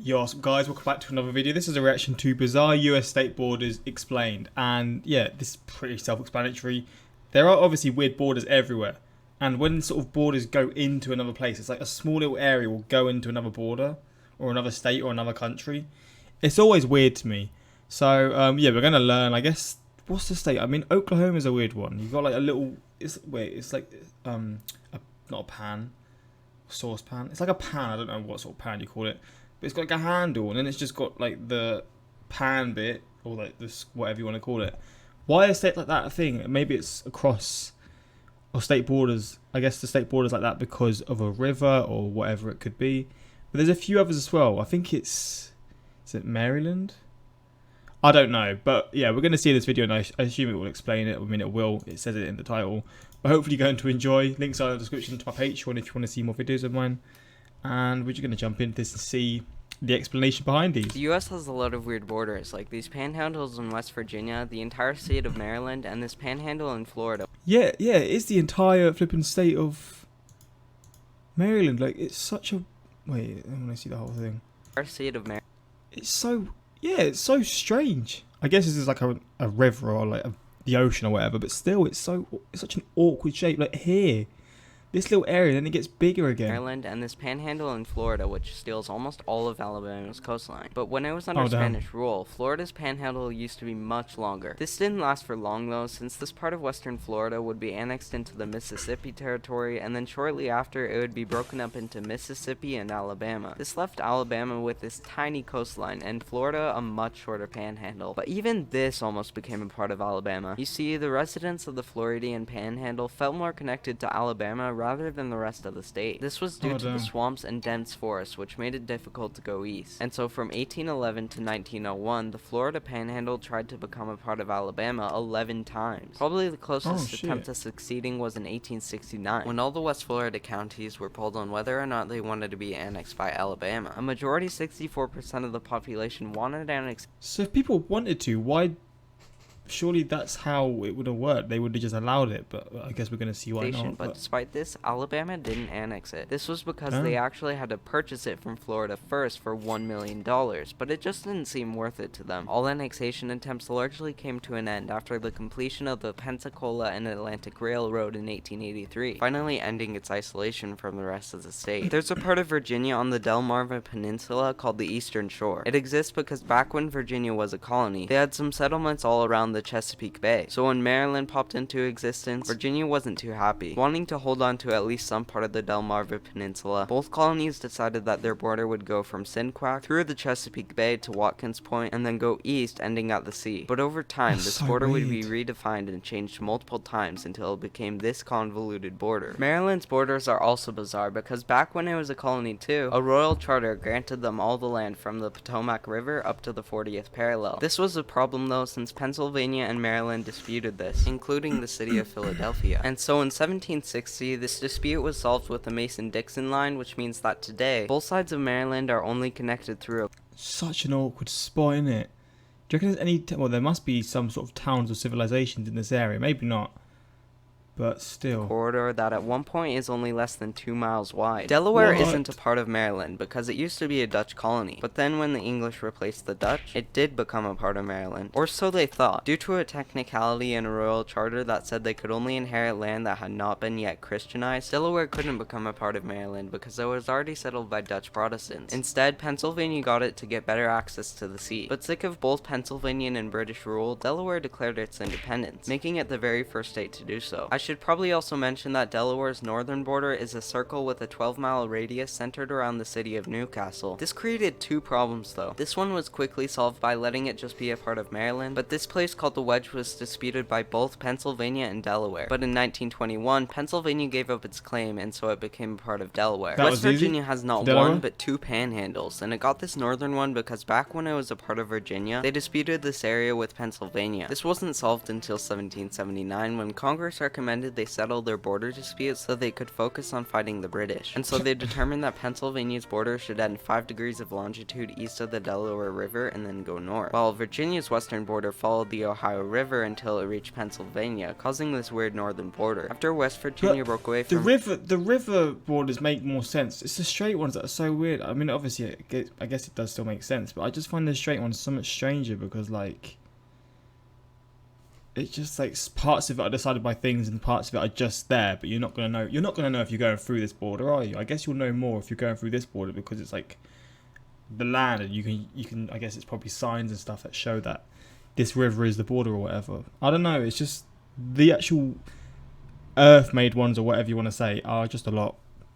Yo, what's up guys, welcome back to another video. This is a reaction to Bizarre US State Borders Explained. And yeah, this is pretty self-explanatory. There are obviously weird borders everywhere. And when sort of borders go into another place, it's like a small little area will go into another border, or another state, or another country. It's always weird to me. So yeah, we're going to learn, I guess, what's the state? I mean, Oklahoma is a weird one. You've got like a little, it's like, not a pan, saucepan. It's like a pan, I don't know what sort of pan you call it. But it's got like a handle, and then it's just got like the pan bit, or like this, whatever you want to call it. Why is state like that a thing? Maybe it's across, or state borders. I guess the state borders like that because of a river or whatever it could be. But there's a few others as well. I think is it Maryland? I don't know, but yeah, we're going to see this video, and I assume it will explain it. I mean, it will. It says it in the title. But hopefully you're going to enjoy. Links are in the description to my Patreon if you want to see more videos of mine. And we're just going to jump into this and see the explanation behind these. The U.S. has a lot of weird borders, like these panhandles in West Virginia, the entire state of Maryland, and this panhandle in Florida. Yeah, it's the entire flipping state of Maryland. Like, it's such a... Wait, I want to see the whole thing. Our state of Maryland. It's so... Yeah, it's so strange. I guess this is like a river or like the ocean or whatever, but still, it's such an awkward shape. Like, here... This little area, then it gets bigger again. Maryland and this panhandle in Florida, which steals almost all of Alabama's coastline. But when it was under Spanish rule, Florida's panhandle used to be much longer. This didn't last for long though, since this part of western Florida would be annexed into the Mississippi territory, and then shortly after it would be broken up into Mississippi and Alabama. This left Alabama with this tiny coastline, and Florida a much shorter panhandle. But even this almost became a part of Alabama. You see, the residents of the Floridian panhandle felt more connected to Alabama rather than the rest of the state. This was due to the swamps and dense forests, which made it difficult to go east. And so from 1811 to 1901, the Florida Panhandle tried to become a part of Alabama 11 times. Probably the closest attempt to succeeding was in 1869, when all the West Florida counties were polled on whether or not they wanted to be annexed by Alabama. A majority, 64% of the population, wanted annexation. So if people wanted to, why... Surely that's how it would have worked. They would have just allowed it, but I guess we're going to see why not. But despite this, Alabama didn't annex it. This was because they actually had to purchase it from Florida first for $1 million, but it just didn't seem worth it to them. All annexation attempts largely came to an end after the completion of the Pensacola and Atlantic Railroad in 1883, finally ending its isolation from the rest of the state. There's a part of Virginia on the Delmarva Peninsula called the Eastern Shore. It exists because back when Virginia was a colony, they had some settlements all around the Chesapeake Bay. So when Maryland popped into existence, Virginia wasn't too happy. Wanting to hold on to at least some part of the Delmarva Peninsula, both colonies decided that their border would go from Sinquac through the Chesapeake Bay to Watkins Point and then go east, ending at the sea. But over time, this border would be redefined and changed multiple times until it became this convoluted border. Maryland's borders are also bizarre because back when it was a colony too, a royal charter granted them all the land from the Potomac River up to the 40th parallel. This was a problem though, since Pennsylvania and Maryland disputed this, including the city of Philadelphia. And so in 1760, this dispute was solved with the Mason-Dixon line, which means that today, both sides of Maryland are only connected through a... Such an awkward spot, isn't it? Do you reckon there's any... Well, there must be some sort of towns or civilizations in this area. Maybe not. But still. Corridor that at one point is only less than 2 miles wide. Delaware isn't a part of Maryland because it used to be a Dutch colony, but then when the English replaced the Dutch, it did become a part of Maryland. Or so they thought. Due to a technicality in a royal charter that said they could only inherit land that had not been yet Christianized, Delaware couldn't become a part of Maryland because it was already settled by Dutch Protestants. Instead, Pennsylvania got it to get better access to the sea. But sick of both Pennsylvanian and British rule, Delaware declared its independence, making it the very first state to do so. I should probably also mention that Delaware's northern border is a circle with a 12-mile radius centered around the city of Newcastle. This created two problems though. This one was quickly solved by letting it just be a part of Maryland, but this place called the Wedge was disputed by both Pennsylvania and Delaware. But in 1921, Pennsylvania gave up its claim, and so it became a part of Delaware. West Virginia has not one but two panhandles, and it got this northern one because back when it was a part of Virginia, they disputed this area with Pennsylvania. This wasn't solved until 1779 when Congress recommended recommended they settle their border disputes so they could focus on fighting the British. And so they determined that Pennsylvania's border should end 5 degrees of longitude east of the Delaware River and then go north, while Virginia's western border followed the Ohio River until it reached Pennsylvania, causing this weird northern border. After West Virginia broke away from the river borders make more sense. It's the straight ones that are so weird. I mean, obviously, I guess it does still make sense, but I just find the straight ones so much stranger because, like, it's just like parts of it are decided by things and parts of it are just there, but you're not gonna know. You're not gonna know if you're going through this border, are you? I guess you'll know more if you're going through this border because it's like the land, and you can. I guess it's probably signs and stuff that show that this river is the border or whatever. I don't know. It's just the actual Earth-made ones or whatever you want to say are just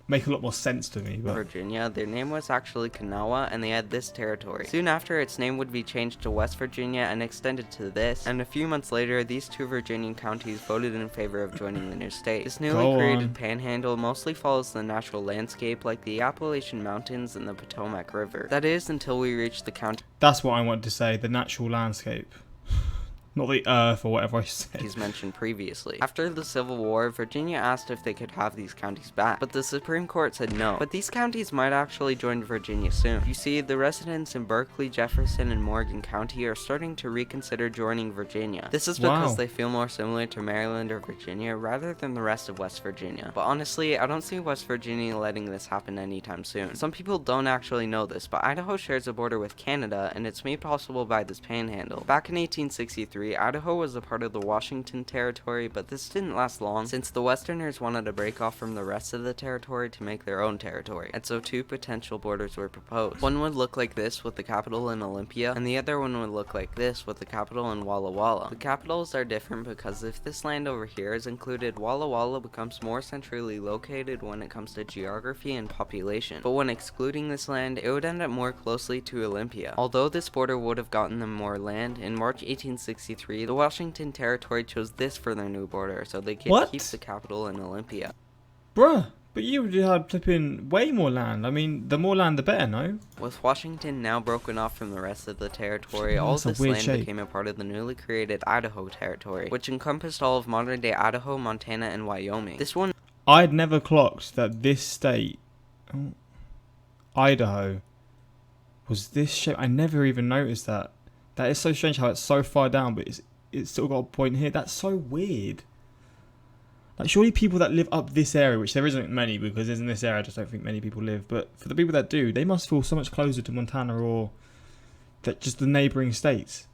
make a lot more sense to me. But Virginia, their name was actually Kanawha, and they had this territory. Soon after, its name would be changed to West Virginia and extended to this, and a few months later, these two Virginian counties voted in favor of joining the new state. This newly created panhandle mostly follows the natural landscape like the Appalachian Mountains and the Potomac River. That is, until we reach the county. That's what I wanted to say, the natural landscape. Not the earth or whatever I said. He's mentioned previously. After the Civil War, Virginia asked if they could have these counties back, but the Supreme Court said no. But these counties might actually join Virginia soon. You see, the residents in Berkeley, Jefferson, and Morgan County are starting to reconsider joining Virginia. This is because they feel more similar to Maryland or Virginia rather than the rest of West Virginia. But honestly, I don't see West Virginia letting this happen anytime soon. Some people don't actually know this, but Idaho shares a border with Canada, and it's made possible by this panhandle. Back in 1863, Idaho was a part of the Washington Territory, but this didn't last long since the Westerners wanted to break off from the rest of the territory to make their own territory, and so two potential borders were proposed. One would look like this with the capital in Olympia, and the other one would look like this with the capital in Walla Walla. The capitals are different because if this land over here is included, Walla Walla becomes more centrally located when it comes to geography and population, but when excluding this land, it would end up more closely to Olympia. Although this border would have gotten them more land, in March 1863, the Washington Territory chose this for their new border, so they could keep the capital in Olympia. Bruh, but you would have flipping way more land. I mean, the more land, the better, no? With Washington now broken off from the rest of the territory, all of this land became a part of the newly created Idaho Territory, which encompassed all of modern-day Idaho, Montana, and Wyoming. This one... I'd never clocked that this state, Idaho, was this shape. I never even noticed that. That is so strange how it's so far down, but it's still got a point here. That's so weird. Like, surely people that live up this area, which there isn't many because in this area I just don't think many people live, but for the people that do, they must feel so much closer to Montana or that just the neighbouring states.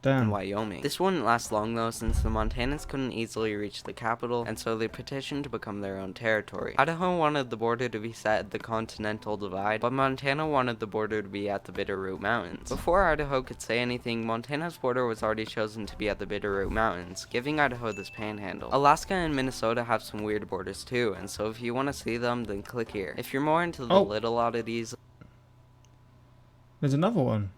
Damn. Wyoming. This wouldn't last long though, since the Montanans couldn't easily reach the capital, and so they petitioned to become their own territory. Idaho wanted the border to be set at the Continental Divide, but Montana wanted the border to be at the Bitterroot Mountains. Before Idaho could say anything, Montana's border was already chosen to be at the Bitterroot Mountains, giving Idaho this panhandle. Alaska and Minnesota have some weird borders too, and so if you want to see them, then click here. If you're more into the little oddities... There's another one.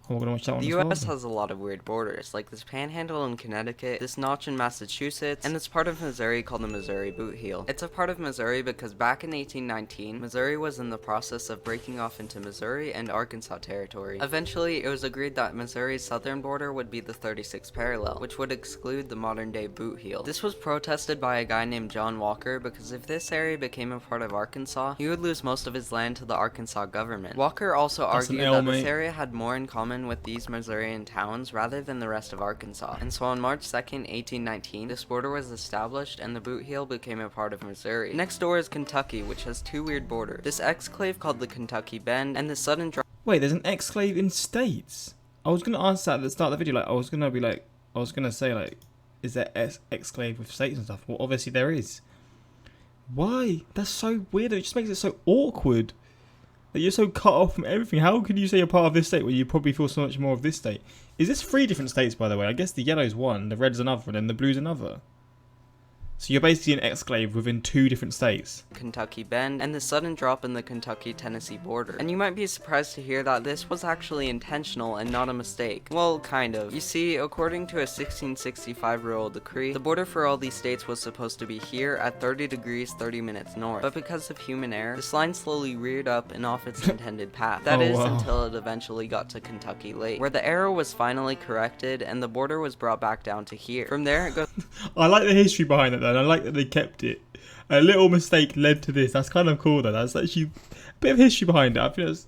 Oh, we're gonna watch that one. The U.S. has a lot of weird borders, like this panhandle in Connecticut, this notch in Massachusetts, and this part of Missouri called the Missouri Bootheel. It's a part of Missouri because back in 1819, Missouri was in the process of breaking off into Missouri and Arkansas territory. Eventually, it was agreed that Missouri's southern border would be the 36th parallel, which would exclude the modern-day Bootheel. This was protested by a guy named John Walker because if this area became a part of Arkansas, he would lose most of his land to the Arkansas government. Walker also argued that this area had more in common with these Missourian towns rather than the rest of Arkansas, and so on March 2nd, 1819, this border was established and the Bootheel became a part of Missouri. Next door is Kentucky, which has two weird borders. This exclave called the Kentucky Bend, and the sudden drop... Wait, there's an exclave in states? I was going to answer that at the start of the video, I was going to say, is there exclave with states and stuff? Well, obviously there is. Why? That's so weird, it just makes it so awkward. That you're so cut off from everything. How can you say you're part of this state when you probably feel so much more of this state? Is this 3 different states, by the way? I guess the yellow's one, the red's another, and then the blue's another. So you're basically an exclave within 2 different states. Kentucky Bend, and the sudden drop in the Kentucky-Tennessee border. And you might be surprised to hear that this was actually intentional and not a mistake. Well, kind of. You see, according to a 1665 royal decree, the border for all these states was supposed to be here at 30 degrees 30 minutes north. But because of human error, this line slowly reared up and off its intended path. That is, until it eventually got to Kentucky Lake, where the error was finally corrected and the border was brought back down to here. From there it goes. I like the history behind it though, and I like that they kept it. A little mistake led to this. That's kind of cool though. That's actually a bit of history behind it. I think that's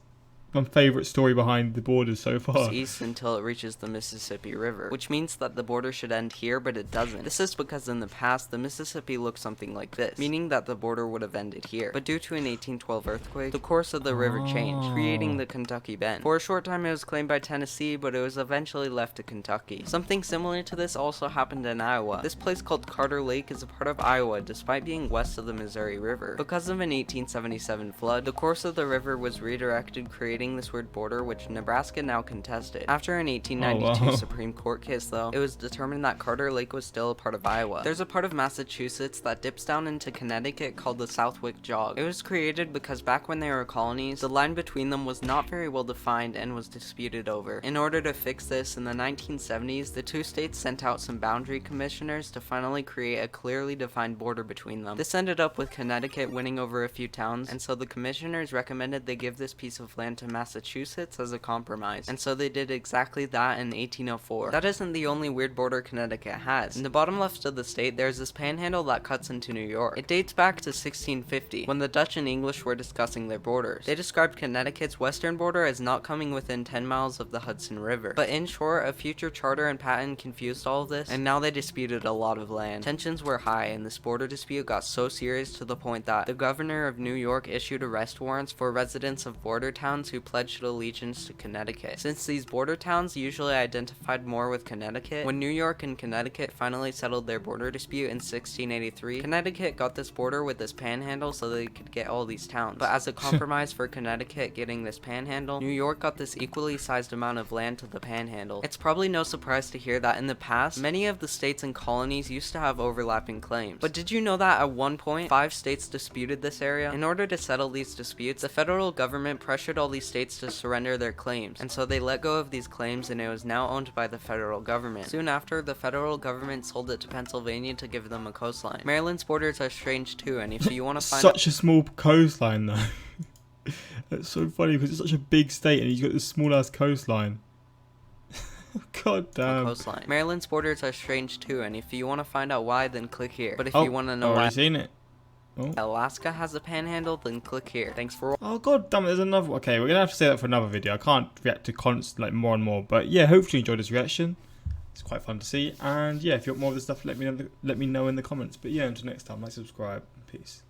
my favourite story behind the borders so far. East until it reaches the Mississippi River, which means that the border should end here, but it doesn't. This is because in the past, the Mississippi looked something like this, meaning that the border would have ended here. But due to an 1812 earthquake, the course of the river changed, creating the Kentucky Bend. For a short time, it was claimed by Tennessee, but it was eventually left to Kentucky. Something similar to this also happened in Iowa. This place called Carter Lake is a part of Iowa, despite being west of the Missouri River. Because of an 1877 flood, the course of the river was redirected, creating this weird border, which Nebraska now contested. After an 1892 Supreme Court case, though, it was determined that Carter Lake was still a part of Iowa. There's a part of Massachusetts that dips down into Connecticut called the Southwick Jog. It was created because back when they were colonies, the line between them was not very well defined and was disputed over. In order to fix this, in the 1970s, the 2 states sent out some boundary commissioners to finally create a clearly defined border between them. This ended up with Connecticut winning over a few towns, and so the commissioners recommended they give this piece of land to Massachusetts as a compromise, and so they did exactly that in 1804. That isn't the only weird border Connecticut has. In the bottom left of the state, there's this panhandle that cuts into New York. It dates back to 1650, when the Dutch and English were discussing their borders. They described Connecticut's western border as not coming within 10 miles of the Hudson River. But in short, a future charter and patent confused all of this, and now they disputed a lot of land. Tensions were high, and this border dispute got so serious to the point that the governor of New York issued arrest warrants for residents of border towns who pledged allegiance to Connecticut. Since these border towns usually identified more with Connecticut, when New York and Connecticut finally settled their border dispute in 1683, Connecticut got this border with this panhandle so they could get all these towns. But as a compromise for Connecticut getting this panhandle, New York got this equally sized amount of land to the panhandle. It's probably no surprise to hear that in the past, many of the states and colonies used to have overlapping claims. But did you know that at one point, 5 states disputed this area? In order to settle these disputes, the federal government pressured all these states to surrender their claims, and so they let go of these claims and it was now owned by the federal government. Soon after, the federal government sold it to Pennsylvania to give them a coastline. Maryland's borders are strange too, and if you want to find such a small coastline though. That's so funny because it's such a big state and you've got this small ass coastline. God damn. Coastline. Maryland's borders are strange too, and if you want to find out why, then click here. But if you want to know why seen it. Alaska has a panhandle, then click here. Thanks for Oh god damn it, there's another. Okay, we're gonna have to say that for another video. I can't react to like more and more. But yeah, hopefully you enjoyed this reaction. It's quite fun to see. And yeah, if you want more of this stuff, let me know in the comments. But yeah, until next time, like, subscribe, peace.